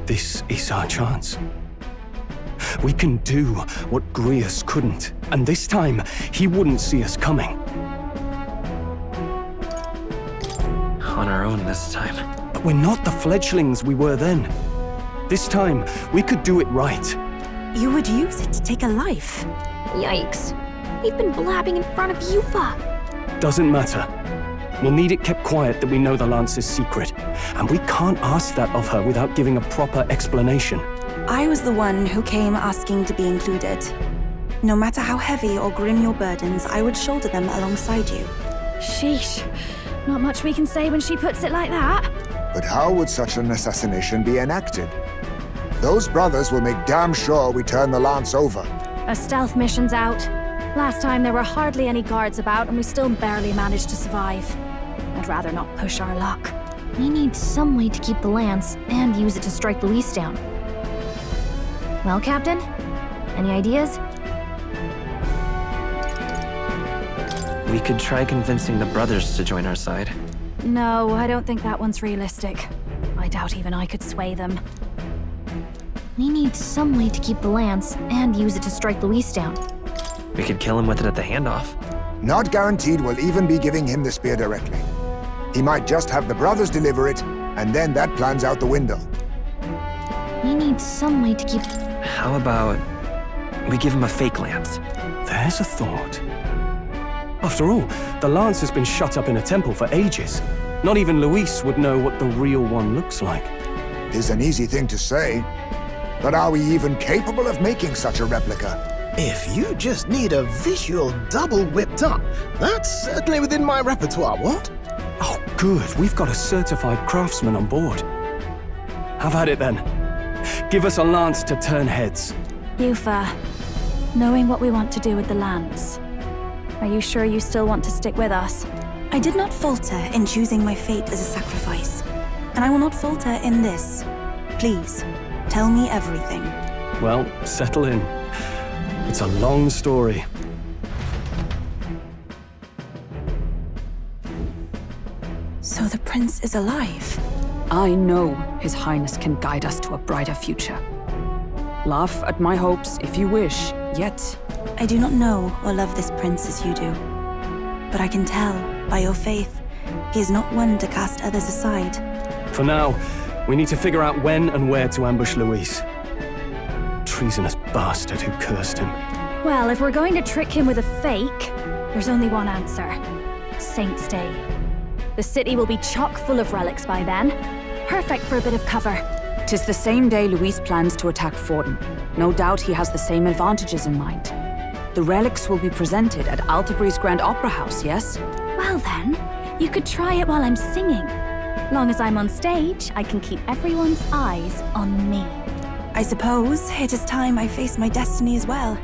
this is our chance. We can do what Grius couldn't, and this time, he wouldn't see us coming. On our own this time. But we're not the fledglings we were then. This time, we could do it right. You would use it to take a life. Yikes. We've been blabbing in front of Yufa. Doesn't matter. We'll need it kept quiet that we know the Lance's secret, and we can't ask that of her without giving a proper explanation. I was the one who came asking to be included. No matter how heavy or grim your burdens, I would shoulder them alongside you. Sheesh. Not much we can say when she puts it like that. But how would such an assassination be enacted? Those brothers will make damn sure we turn the lance over. A stealth mission's out. Last time there were hardly any guards about and we still barely managed to survive. I'd rather not push our luck. We need some way to keep the lance and use it to strike Luis down. Well, Captain? Any ideas? We could try convincing the brothers to join our side. No, I don't think that one's realistic. I doubt even I could sway them. We need some way to keep the lance and use it to strike Luis down. We could kill him with it at the handoff. Not guaranteed we'll even be giving him the spear directly. He might just have the brothers deliver it, and then that plan's out the window. We need some way to keep... How about we give him a fake lance? There's a thought. After all, the lance has been shut up in a temple for ages. Not even Luis would know what the real one looks like. It's an easy thing to say, but are we even capable of making such a replica? If you just need a visual double whipped up, that's certainly within my repertoire, what? Oh, good. We've got a certified craftsman on board. Have at it then. Give us a lance to turn heads. Yufa, knowing what we want to do with the lance, are you sure you still want to stick with us? I did not falter in choosing my fate as a sacrifice, and I will not falter in this. Please, tell me everything. Well, settle in. It's a long story. So the prince is alive? I know His Highness can guide us to a brighter future. Laugh at my hopes if you wish, yet... I do not know or love this prince as you do. But I can tell, by your faith, he is not one to cast others aside. For now, we need to figure out when and where to ambush Luis. Treasonous bastard who cursed him. Well, if we're going to trick him with a fake, there's only one answer. Saint's Day. The city will be chock full of relics by then. Perfect for a bit of cover. 'Tis the same day Luis plans to attack Fortin. No doubt he has the same advantages in mind. The relics will be presented at Altabree's Grand Opera House, yes? Well then, you could try it while I'm singing. Long as I'm on stage, I can keep everyone's eyes on me. I suppose it is time I face my destiny as well.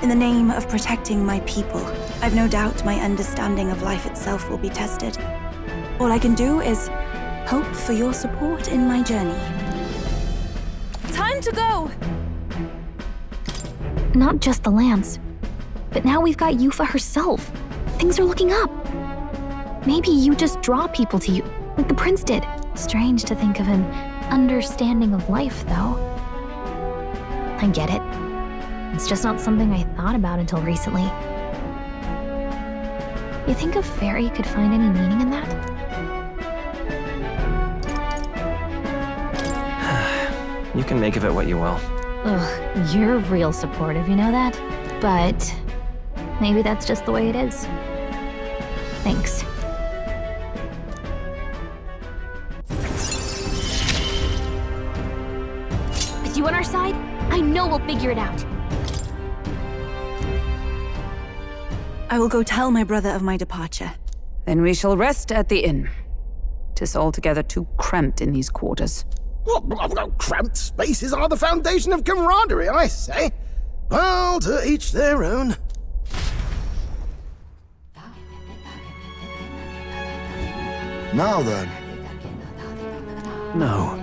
In the name of protecting my people, I've no doubt my understanding of life itself will be tested. All I can do is hope for your support in my journey. Time to go! Not just the Lance, but now we've got Yufa herself. Things are looking up. Maybe you just draw people to you, like the prince did. Strange to think of an understanding of life, though. I get it. It's just not something I thought about until recently. You think a fairy could find any meaning in that? You can make of it what you will. Ugh, you're real supportive, you know that? But maybe that's just the way it is. Thanks. With you on our side, I know we'll figure it out. I will go tell my brother of my departure. Then we shall rest at the inn. 'Tis altogether too cramped in these quarters. Cramped spaces are the foundation of camaraderie, I say. Well, to each their own. Now then. No.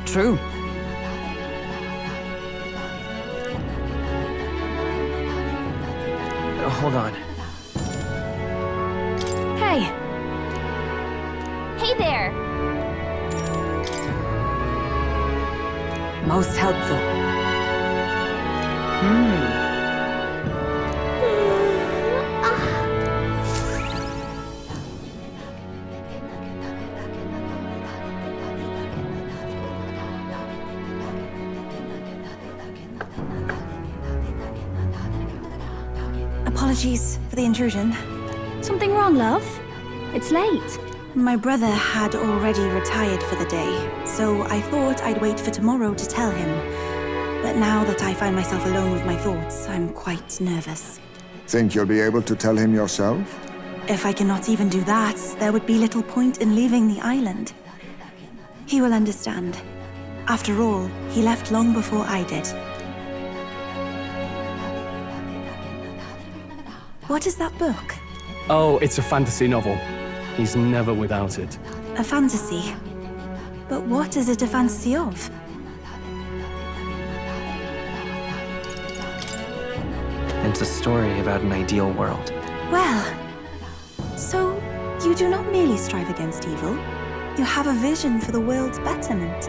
True. Hold on. Hey, Hey there! Most helpful. Apologies for the intrusion. something wrong, love? It's late. My brother had already retired for the day, so I thought I'd wait for tomorrow to tell him. But now that I find myself alone with my thoughts, I'm quite nervous. Think you'll be able to tell him yourself? If I cannot even do that, there would be little point in leaving the island. He will understand. After all, he left long before I did. What is that book? Oh, it's a fantasy novel. He's never without it. A fantasy? But what is it a fantasy of? It's a story about an ideal world. Well, so you do not merely strive against evil. You have a vision for the world's betterment.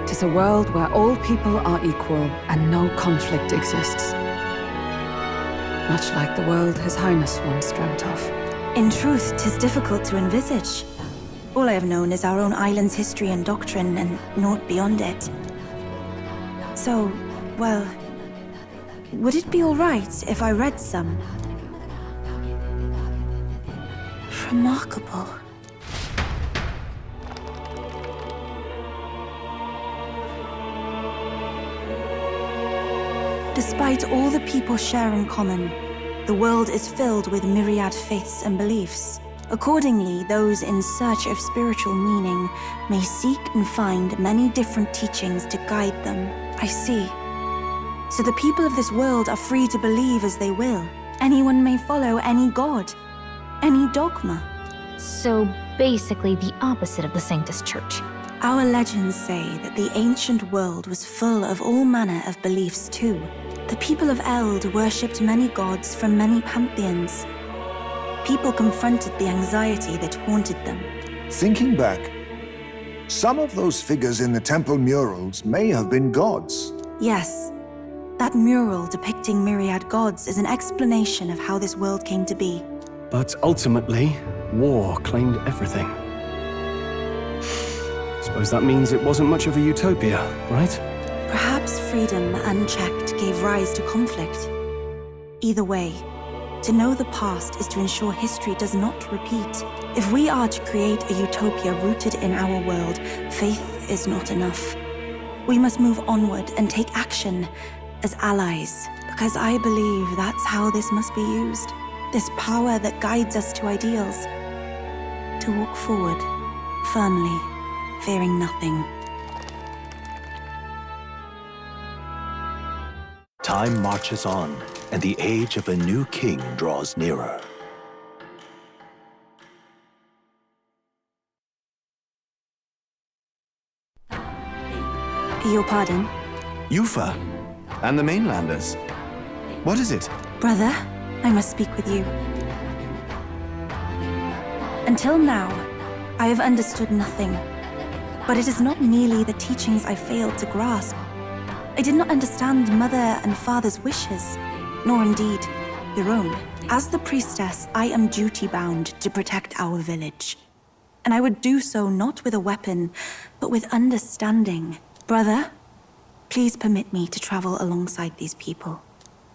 'Tis a world where all people are equal and no conflict exists. Much like the world His Highness once dreamt of. In truth, 'tis difficult to envisage. All I have known is our own island's history and doctrine, and naught beyond it. So, well, would it be all right if I read some? Remarkable. Despite all the people share in common, the world is filled with myriad faiths and beliefs. Accordingly, those in search of spiritual meaning may seek and find many different teachings to guide them. I see. So the people of this world are free to believe as they will. Anyone may follow any god, any dogma. So basically the opposite of the Sanctus Church. Our legends say that the ancient world was full of all manner of beliefs too. The people of Eld worshipped many gods from many pantheons. People confronted the anxiety that haunted them. Thinking back, some of those figures in the temple murals may have been gods. Yes, that mural depicting myriad gods is an explanation of how this world came to be. But ultimately, war claimed everything. Suppose that means it wasn't much of a utopia, right? Perhaps freedom unchecked gave rise to conflict. Either way, to know the past is to ensure history does not repeat. If we are to create a utopia rooted in our world, faith is not enough. We must move onward and take action, as allies, because I believe that's how this must be used. This power that guides us to ideals. To walk forward, firmly, fearing nothing. Time marches on, and the age of a new king draws nearer. Your pardon? Yufa, and the mainlanders. What is it? Brother, I must speak with you. Until now, I have understood nothing. But it is not merely the teachings I failed to grasp. I did not understand Mother and Father's wishes, nor indeed your own. As the priestess, I am duty-bound to protect our village. And I would do so not with a weapon, but with understanding. Brother, please permit me to travel alongside these people.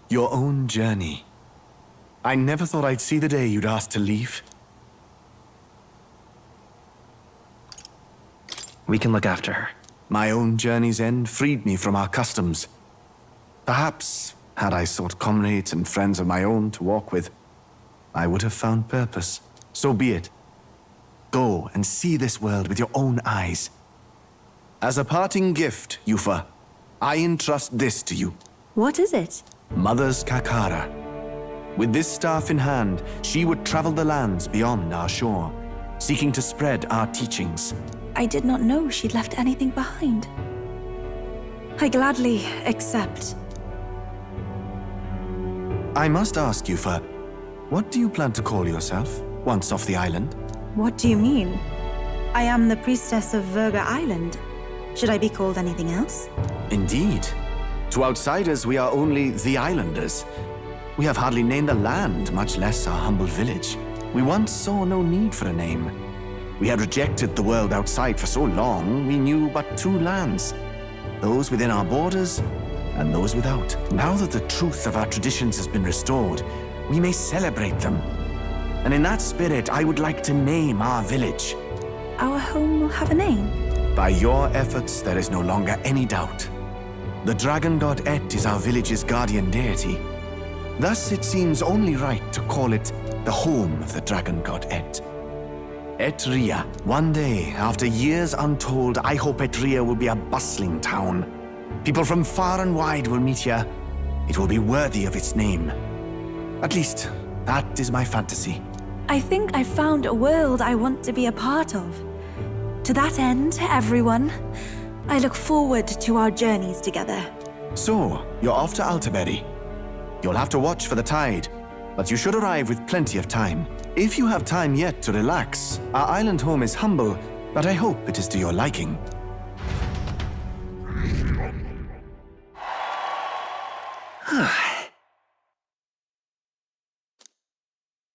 Your own journey. I never thought I'd see the day you'd ask to leave. We can look after her. My own journey's end freed me from our customs. Perhaps, had I sought comrades and friends of my own to walk with, I would have found purpose. So be it. Go and see this world with your own eyes. As a parting gift, Yufa, I entrust this to you. What is it? Mother's Kakara. With this staff in hand, she would travel the lands beyond our shore, seeking to spread our teachings. I did not know she'd left anything behind. I gladly accept. I must ask, Yufa, what do you plan to call yourself, once off the island? What do you mean? I am the priestess of Verga Island. Should I be called anything else? Indeed. To outsiders, we are only the islanders. We have hardly named the land, much less our humble village. We once saw no need for a name. We had rejected the world outside for so long, we knew but two lands. Those within our borders, and those without. Now that the truth of our traditions has been restored, we may celebrate them. And in that spirit, I would like to name our village. Our home will have a name? By your efforts, there is no longer any doubt. The dragon god Et is our village's guardian deity. Thus, it seems only right to call it the home of the dragon god Et. Etria. One day, after years untold, I hope Etria will be a bustling town. People from far and wide will meet here. It will be worthy of its name. At least, that is my fantasy. I think I found a world I want to be a part of. To that end, everyone, I look forward to our journeys together. So, you're off to Altaberry. You'll have to watch for the tide, but you should arrive with plenty of time. If you have time yet to relax, our island home is humble, but I hope it is to your liking.